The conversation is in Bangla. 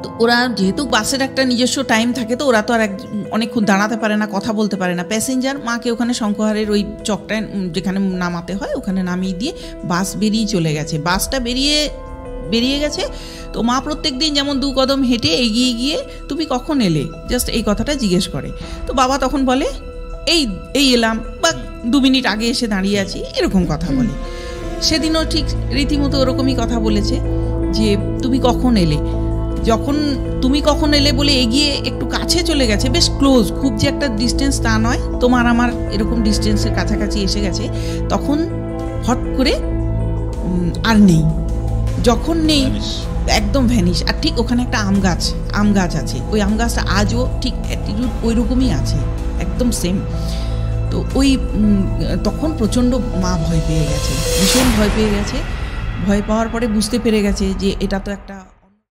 তো ওরা যেহেতু বাসের একটা নিজস্ব টাইম থাকে, তো ওরা তো আর অনেকক্ষণ দাঁড়াতে পারে না, কথা বলতে পারে না। প্যাসেঞ্জার মাকে ওখানে শঙ্করহারের ওই চকটায় যেখানে নামাতে হয় ওখানে নামিয়ে দিয়ে বাস বেরিয়ে চলে গেছে। বাসটা বেরিয়ে গেছে, তো মা প্রত্যেক দিন যেমন 2 কদম হেঁটে এগিয়ে গিয়ে তুমি কখন এলে, জাস্ট এই কথাটা জিজ্ঞেস করে। তো বাবা তখন বলে এই এলাম, বা 2 মিনিট আগে এসে দাঁড়িয়ে আছি, এরকম কথা বলে। সেদিনও ঠিক রীতিমতো ওরকমই কথা বলেছে যে তুমি কখন এলে। যখন তুমি কখন এলে বলে এগিয়ে একটু কাছে চলে গেছে, বেশ ক্লোজ, খুব যে একটা ডিস্টেন্স তা নয়, তোমার আমার এরকম ডিস্টেন্সের কাছাকাছি এসে গেছে, তখন হট করে আর নেই। যখন নেই একদম ভ্যানিশ। আর ঠিক ওখানে একটা আম গাছ আছে, ওই আম গাছটা আজও ঠিক অ্যাটিটিউড ওই রকমই আছে, একদম সেম। তো তখন প্রচণ্ড মা ভয় পেয়ে গেছে, ভীষণ ভয় পেয়ে গেছে। ভয় পাওয়ার পরে বুঝতে পেরে গেছে যে এটা তো একটা